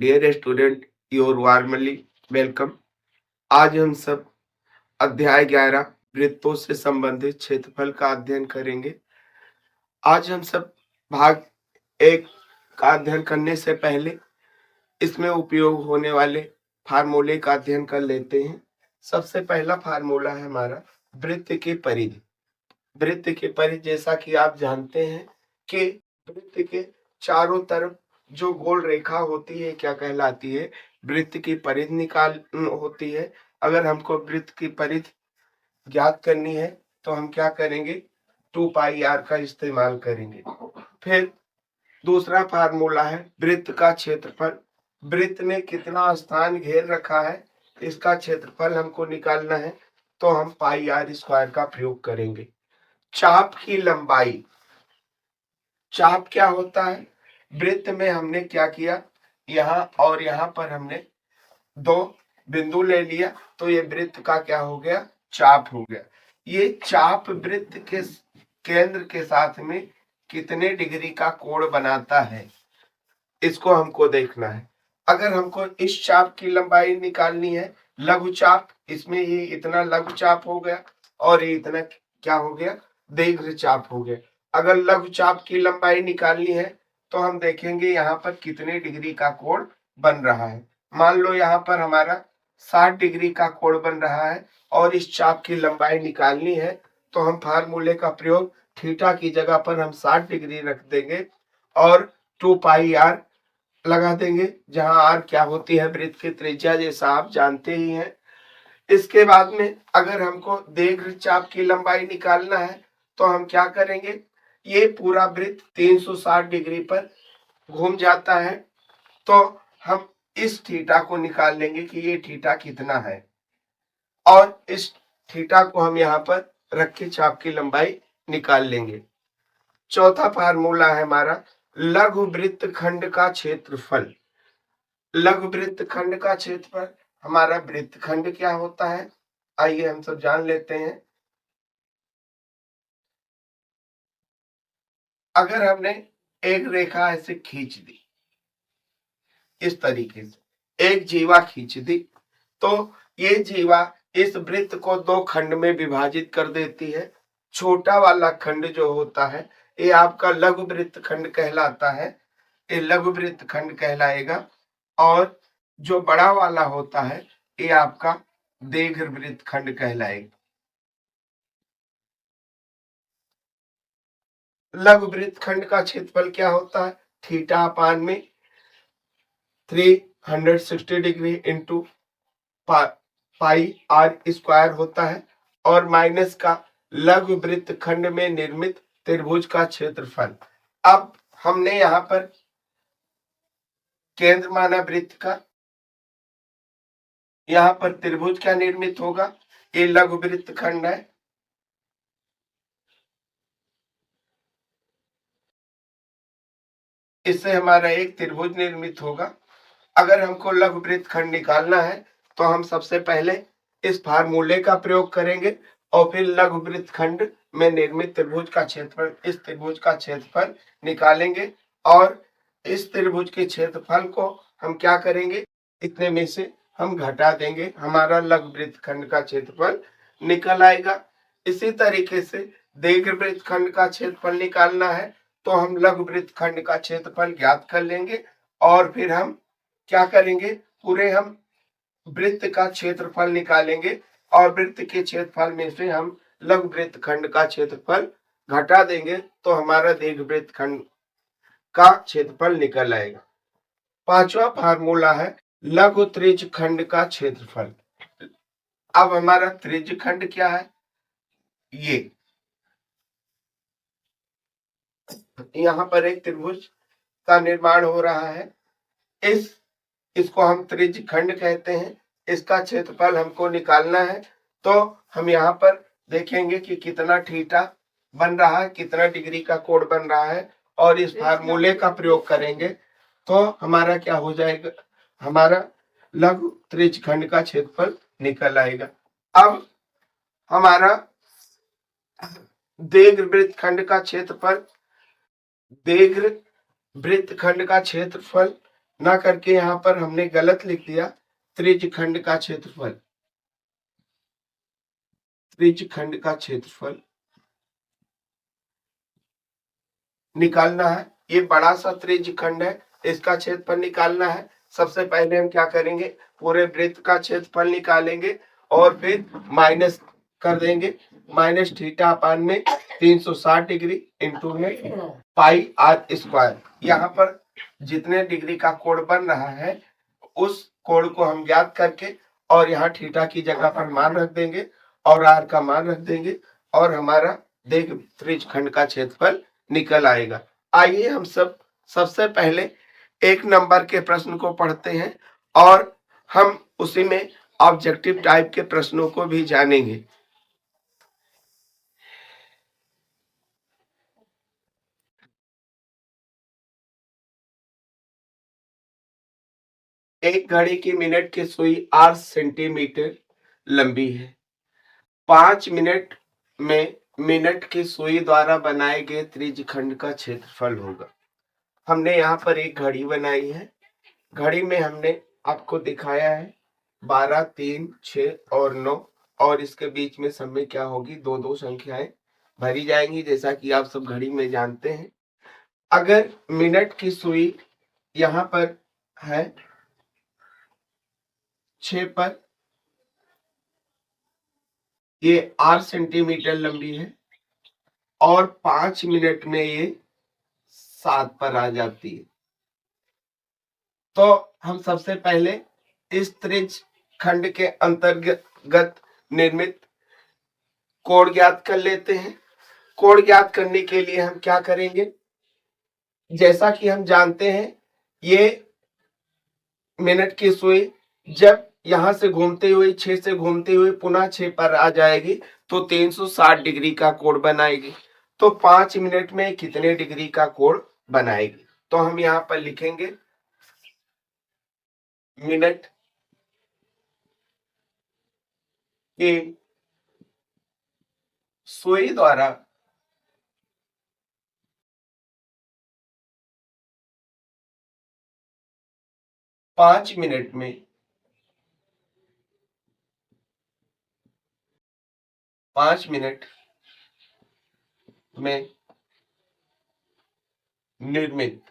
Dear student, your warmly welcome. आज हम सब अध्याय 11 वृत्तों से संबंधित क्षेत्रफल का अध्ययन करेंगे। आज हम सब भाग 1 का अध्ययन करने से पहले इसमें उपयोग होने वाले फार्मूले का अध्ययन कर लेते हैं। सबसे पहला फार्मूला है हमारा वृत्त की परिधि। वृत्त की परिधि जैसा कि आप जानते हैं कि वृत्त के चारों तरफ जो गोल रेखा होती है क्या कहलाती है? वृत्त की परिधि निकाल होती है। अगर हमको वृत्त की परिधि ज्ञात करनी है तो हम क्या करेंगे? 2 पाई आर का इस्तेमाल करेंगे। फिर दूसरा फार्मूला है वृत्त का क्षेत्रफल। वृत्त ने कितना स्थान घेर रखा है इसका क्षेत्रफल हमको निकालना है, तो हम पाई आर स्क्वायर का प्रयोग करेंगे। चाप की लंबाई। चाप क्या होता है? वृत्त में हमने क्या किया, यहाँ और यहाँ पर हमने दो बिंदु ले लिया, तो ये वृत्त का क्या हो गया? चाप हो गया। ये चाप वृत्त के केंद्र के साथ में कितने डिग्री का कोण बनाता है, इसको हमको देखना है। अगर हमको इस चाप की लंबाई निकालनी है, लघु चाप, इसमें ये इतना लघु चाप हो गया और ये इतना क्या हो गया? दीर्घ चाप हो गया। अगर लघु चाप की लंबाई निकालनी है तो हम देखेंगे यहाँ पर कितने डिग्री का कोण बन रहा है। मान लो यहाँ पर हमारा 60 डिग्री का कोण बन रहा है और इस चाप की लंबाई निकालनी है, तो हम फार्मूले का प्रयोग थीटा की जगह पर हम 60 डिग्री रख देंगे और 2 पाई आर लगा देंगे, जहां आर क्या होती है? वृत्त की त्रिज्या, जैसा आप जानते ही हैं। इसके बाद में अगर हमको दीर्घ चाप की लंबाई निकालना है तो हम क्या करेंगे? ये पूरा वृत्त 360 डिग्री पर घूम जाता है, तो हम इस थीटा को निकाल लेंगे कि ये थीटा कितना है, और इस थीटा को हम यहाँ पर रख के चाप की लंबाई निकाल लेंगे। चौथा फार्मूला है हमारा लघु वृत्त खंड का क्षेत्रफल। लघु वृत्त खंड का क्षेत्रफल, हमारा वृत्त खंड क्या होता है आइए हम सब जान लेते हैं। अगर हमने एक रेखा ऐसे खींच दी, इस तरीके से एक जीवा खींच दी, तो ये जीवा इस वृत्त को दो खंड में विभाजित कर देती है। छोटा वाला खंड जो होता है ये आपका लघु वृत्त खंड कहलाता है, ये लघु वृत्त खंड कहलाएगा, और जो बड़ा वाला होता है ये आपका दीर्घ वृत्त खंड कहलाएगा। लघु वृत्त खंड का क्षेत्रफल क्या होता है? थीटा अपान में 360 degree into pi r square होता है, और माइनस का लघु वृत्त खंड में निर्मित त्रिभुज का क्षेत्रफल। अब हमने यहाँ पर केंद्र माना वृत्त का, यहाँ पर त्रिभुज क्या निर्मित होगा? ये लघु वृत्त खंड है, इससे हमारा एक त्रिभुज निर्मित होगा। अगर हमको लघु वृत्त खंड निकालना है तो हम सबसे पहले इस फार्मूले का प्रयोग करेंगे और फिर लघु वृत्त खंड में निर्मित त्रिभुज का क्षेत्रफल, इस त्रिभुज का क्षेत्रफल निकालेंगे, और इस त्रिभुज के क्षेत्रफल को हम क्या करेंगे? इतने में से हम घटा देंगे, हमारा लघु वृत्त खंड का क्षेत्रफल निकल आएगा। इसी तरीके से दीर्घ वृत्त खंड का क्षेत्रफल निकालना है तो हम लघु वृत्त खंड का क्षेत्रफल ज्ञात कर लेंगे, और फिर हम क्या करेंगे? पूरे हम वृत्त का क्षेत्रफल निकालेंगे और वृत्त के क्षेत्रफल में से हम लघु वृत्त खंड का क्षेत्रफल घटा देंगे, तो हमारा दीर्घ वृत्त खंड का क्षेत्रफल निकल आएगा। पांचवा फार्मूला है लघु त्रिज्य खंड का क्षेत्रफल। अब हमारा त्रिज्य खंड क्या है? ये यहाँ पर एक त्रिभुज का निर्माण हो रहा है, इसको हम त्रिज्य खंड कहते हैं। इसका क्षेत्रफल हमको निकालना है, तो हम यहाँ पर देखेंगे कि कितना थीटा बन रहा है, कितना डिग्री का कोण बन रहा है, और इस फार्मूले का प्रयोग करेंगे तो हमारा क्या हो जाएगा? हमारा लघु त्रिज्य खंड का क्षेत्रफल निकल आएगा। अब हमारा दीर्घ वृत्त खंड का क्षेत्रफल, दीर्घ वृत्त खंड का क्षेत्रफल ना करके यहाँ पर हमने गलत लिख दिया। त्रिज्यखंड का क्षेत्रफल, त्रिज्यखंड का क्षेत्रफल निकालना है। ये बड़ा सा त्रिज्यखंड है, इसका क्षेत्रफल निकालना है। सबसे पहले हम क्या करेंगे, पूरे वृत्त का क्षेत्रफल निकालेंगे और फिर माइनस कर देंगे। माइनस थीटा अपान में 360 डिग्री इंटू में पाई आर स्क्वायर। यहाँ पर जितने डिग्री का कोण बन रहा है उस कोण को हम ज्ञात करके और यहाँ थीटा की जगह पर मान रख देंगे और आर का मान रख देंगे और हमारा देख त्रिज्यखंड का क्षेत्रफल निकल आएगा। आइए हम सबसे पहले एक नंबर के प्रश्न को पढ़ते हैं और हम उसी में ऑब्जेक्टिव टाइप के प्रश्नों को भी जानेंगे। एक घड़ी की मिनट की सुई 8 सेंटीमीटर लंबी है। 5 मिनट में मिनट की सुई द्वारा बनाए गए त्रिज्यखंड का क्षेत्रफल होगा। हमने यहाँ पर एक घड़ी बनाई है। घड़ी में हमने आपको दिखाया है 12, 3, 6 और 9 और इसके बीच में सब में क्या होगी, दो दो संख्याएं भरी जाएंगी, जैसा कि आप सब घड़ी में जानते हैं। अगर मिनट की सुई यहाँ पर है 6 पर, ये 8 सेंटीमीटर लंबी है और 5 मिनट में ये 7 पर आ जाती है। तो हम सबसे पहले इस त्रिज्यखंड के अंतर्गत निर्मित कोण ज्ञात कर लेते हैं। कोण ज्ञात करने के लिए हम क्या करेंगे, जैसा कि हम जानते हैं ये मिनट की सुई जब यहां से घूमते हुए 6 से घूमते हुए पुनः 6 पर आ जाएगी तो 360 डिग्री का कोण बनाएगी। तो 5 मिनट में कितने डिग्री का कोण बनाएगी, तो हम यहाँ पर लिखेंगे मिनट की सुई द्वारा पांच मिनट में निर्मित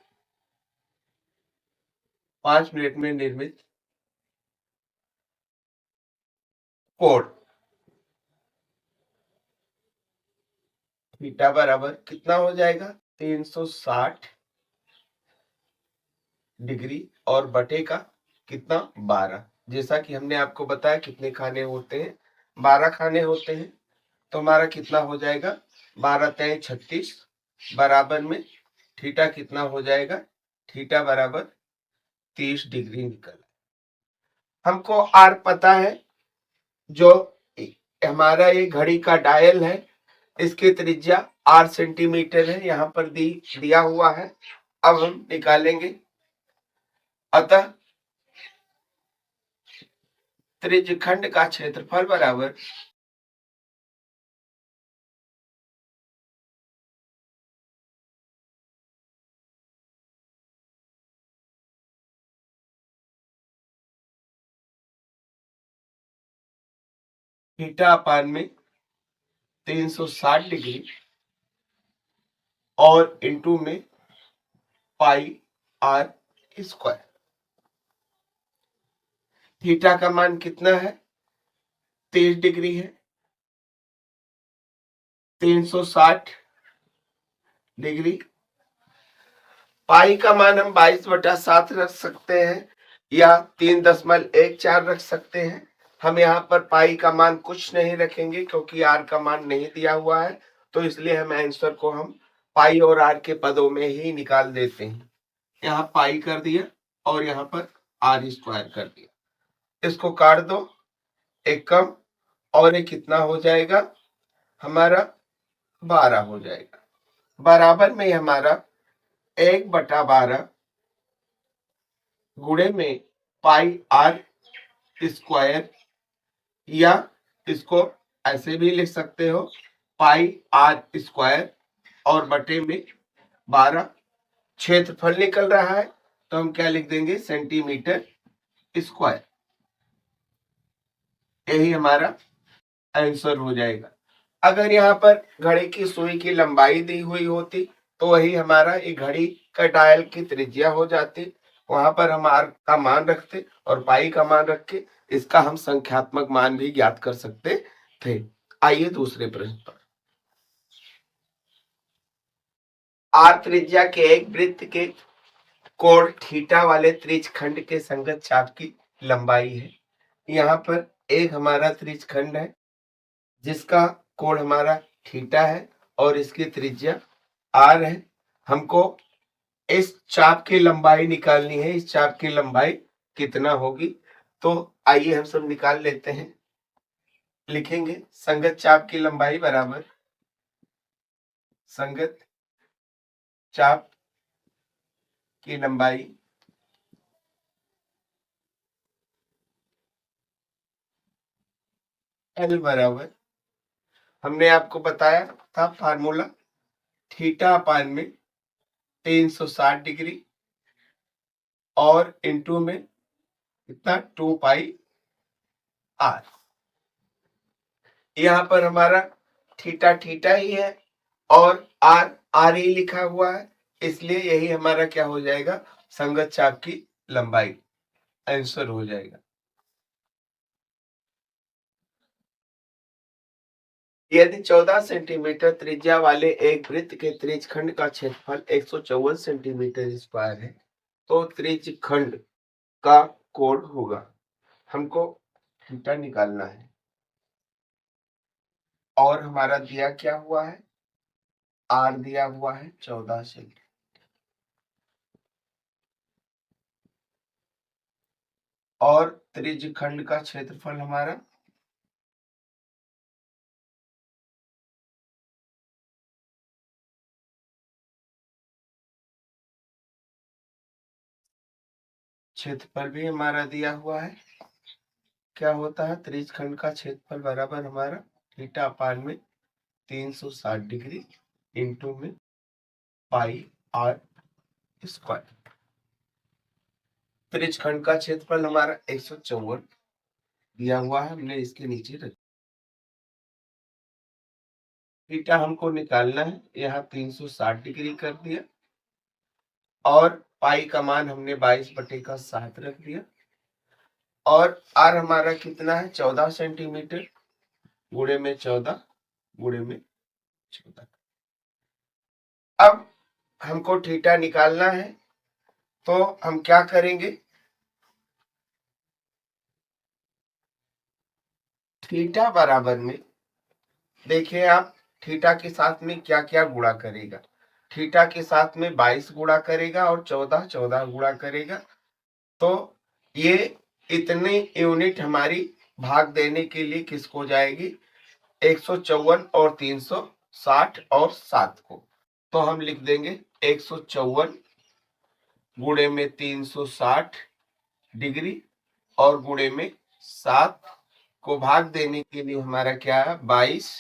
5 मिनट में निर्मित कोण थीटा बराबर कितना हो जाएगा, 360 डिग्री और बटे का कितना, 12। जैसा कि हमने आपको बताया कितने खाने होते हैं, 12 खाने होते हैं। तो हमारा कितना हो जाएगा, 12 × 36 बराबर में थीटा कितना हो जाएगा, थीटा बराबर 30 डिग्री निकल। हमको आर पता है, जो हमारा ये घड़ी का डायल है इसकी त्रिज्या 8 सेंटीमीटर है, यहाँ पर दिया हुआ है। अब हम निकालेंगे। अतः त्रिज्यखंड का क्षेत्रफल बराबर थीटा अपान में 360 डिग्री और इंटू में पाई आर स्क्वायर। थीटा का मान कितना है, 30 डिग्री है। 360 डिग्री, पाई का मान हम 22/7 रख सकते हैं या 3.14 रख सकते हैं। हम यहाँ पर पाई का मान कुछ नहीं रखेंगे क्योंकि आर का मान नहीं दिया हुआ है, तो इसलिए हम आंसर को हम पाई और आर के पदों में ही निकाल देते हैं। यहाँ पाई कर दिया और यहाँ पर आर स्क्वायर कर दिया। इसको काट दो, एक कम और एक कितना हो जाएगा हमारा, 12 हो जाएगा। बराबर में हमारा 1/12 गुणे में पाई आर स्क्वायर, या इसको ऐसे भी लिख सकते हो पाई आर स्क्वायर और बटे में 12। क्षेत्रफल निकल रहा है तो हम क्या लिख देंगे, सेंटीमीटर स्क्वायर। यही हमारा आंसर हो जाएगा। अगर यहाँ पर घड़ी की सुई की लंबाई दी हुई होती तो वही हमारा एक घड़ी का डायल की त्रिज्या हो जाती, वहां पर हम आर का मान रखते और पाई का मान रख के इसका हम संख्यात्मक मान भी ज्ञात कर सकते थे। आइए दूसरे प्रश्न पर। आर त्रिज्या के एक वृत्त के कोण थीटा वाले त्रिज्यखंड के संगत चाप की लंबाई है। यहाँ पर एक हमारा त्रिज्यखंड है जिसका कोण हमारा थीटा है और इसकी त्रिज्या आर है। हमको इस चाप की लंबाई निकालनी है। इस चाप की लंबाई कितना होगी, तो आइए हम सब निकाल लेते हैं। लिखेंगे संगत चाप की लंबाई बराबर संगत चाप की लंबाई एल बराबर, हमने आपको बताया था फार्मूला, थीटा अपान में 360 डिग्री और इनटू में कितना 2 पाई आर। यहाँ पर हमारा थीटा थीटा ही है और आर आर ही लिखा हुआ है, इसलिए यही हमारा क्या हो जाएगा, संगत चाप की लंबाई आंसर हो जाएगा। यदि 14 सेंटीमीटर त्रिज्या वाले एक वृत्त के त्रिज्यखंड का क्षेत्रफल 154 सेंटीमीटर स्क्वायर है तो त्रिज्यखंड का कोण होगा। हमको थीटा निकालना है और हमारा दिया क्या हुआ है, आर दिया हुआ है 14 सेंटीमीटर और त्रिज्यखंड का क्षेत्रफल हमारा क्षेत्रफल भी हमारा दिया हुआ है। क्या होता है, त्रिज्यखंड का क्षेत्रफल बराबर हमारा थीटा अपान में 360 डिग्री इंटू में पाई आर स्क्वायर। त्रिज्यखंड का क्षेत्रफल हमारा 154 दिया हुआ है, हमने इसके नीचे रख। थीटा हमको निकालना है, यहाँ 360 डिग्री कर दिया और पाई का मान हमने 22/7 रख दिया और आर हमारा कितना है 14 सेंटीमीटर, गुणे में 14 गुणे में 14। अब हमको थीटा निकालना है तो हम क्या करेंगे, थीटा बराबर में देखिए आप थीटा के साथ में क्या क्या गुणा करेगा, थीटा के साथ में 22 गुणा करेगा और 14 14 गुणा करेगा, तो ये इतनी यूनिट हमारी भाग देने के लिए किसको जाएगी, 154 और 360 और 7 को। तो हम लिख देंगे 154 गुणे में 360 डिग्री और गुणे में 7 को भाग देने के लिए हमारा क्या है, 22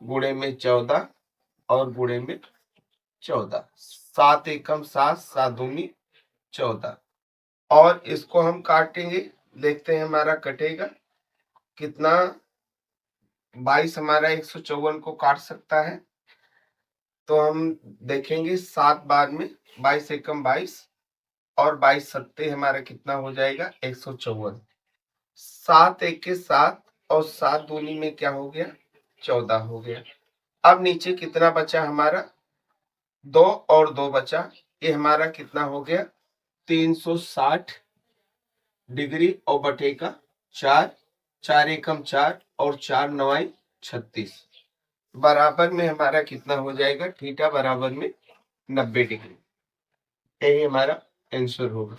गुणे में 14 और गुणे में 14, 7 एकम 7, 7 दूनी 14 और इसको हम काटेंगे, देखते हैं हमारा कटेगा कितना, 22 हमारा 154 को काट सकता है, तो हम देखेंगे 7 बार में 22 एकम 22 और 22 सत्ते हमारा कितना हो जाएगा 154, 7 एक के 7 और 7 दूनी में क्या हो गया 14 हो गया। अब नीचे कितना बचा हमारा, 2 और 2 बचा, ये हमारा कितना हो गया 360 डिग्री और बटे का 4, 4 एकम 4 और 4 9 36 बराबर में हमारा कितना हो जाएगा, थीटा बराबर में 90 डिग्री। यही हमारा आंसर होगा।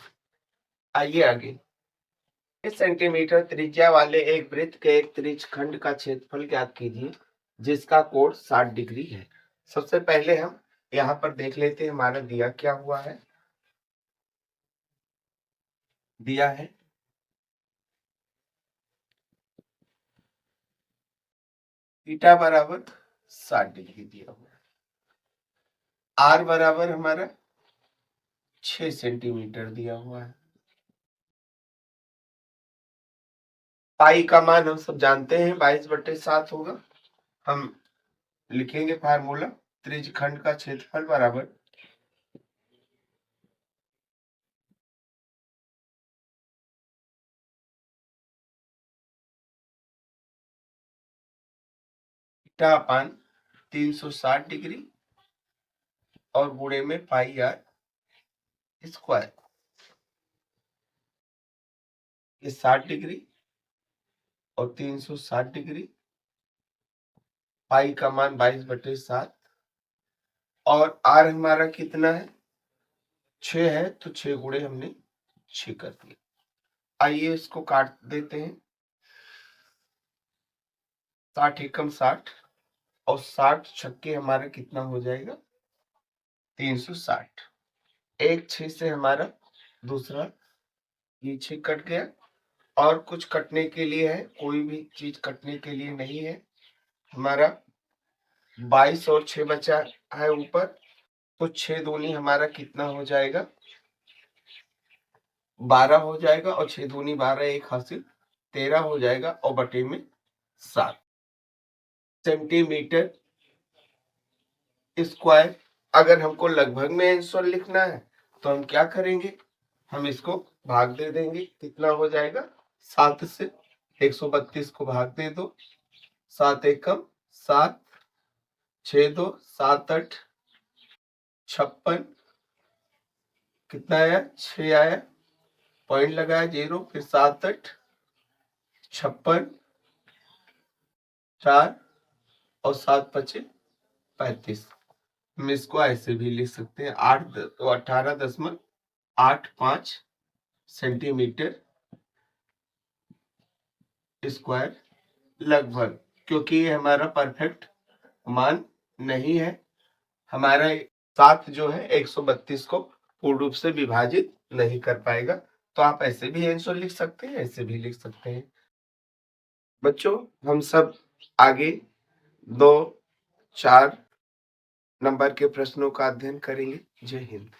आइए आगे। सेंटीमीटर त्रिज्या वाले एक वृत्त के एक त्रिज्यखंड का क्षेत्रफल ज्ञात कीजिए जिसका कोण 60 डिग्री है। सबसे पहले हम यहाँ पर देख लेते हैं हमारा दिया क्या हुआ है, दिया है थीटा बराबर 60 डिग्री दिया हुआ है, आर बराबर हमारा 6 सेंटीमीटर दिया हुआ है। पाई का मान हम सब जानते हैं 22/7 होगा। हम लिखेंगे फार्मूला, त्रिज्यखंड का क्षेत्रफल बराबर थीटा अपान 360 डिग्री और गुणे में पाई आर स्क्वायर। ये 60 डिग्री और 360 डिग्री, पाई का मान 22/7 और आर हमारा कितना है 6 है, तो 6 गुणे हमने 6 कर दिया। आइए इसको काट देते हैं। 60 एकम 60 और 60 छक्के हमारा कितना हो जाएगा 360। एक 6 से हमारा दूसरा ये 6 कट गया और कुछ कटने के लिए है, कोई भी चीज कटने के लिए नहीं है। हमारा 22 और 6 बचा है ऊपर, तो 6 दूनी हमारा कितना हो जाएगा 12 हो जाएगा और 6 दूनी 12, एक हासिल 13 हो जाएगा और बटे में 7 सेंटीमीटर स्क्वायर। अगर हमको लगभग में आंसर लिखना है तो हम क्या करेंगे, हम इसको भाग दे देंगे। कितना हो जाएगा 7 से 132 को भाग दे दो, 7 एकम 7, 6 2 7 8 56, कितना आया 6 आया, पॉइंट लगाया 0, फिर 7 8 56 4 और 7 5 35। हम इसको ऐसे भी लिख सकते हैं 18.85 सेंटीमीटर स्क्वायर लगभग, क्योंकि ये हमारा परफेक्ट मान नहीं है। हमारा 7 जो है 132 को पूर्ण रूप से विभाजित नहीं कर पाएगा। तो आप ऐसे भी आंसर लिख सकते हैं, ऐसे भी लिख सकते हैं। बच्चों हम सब आगे 2 4 नंबर के प्रश्नों का अध्ययन करेंगे। जय हिंद।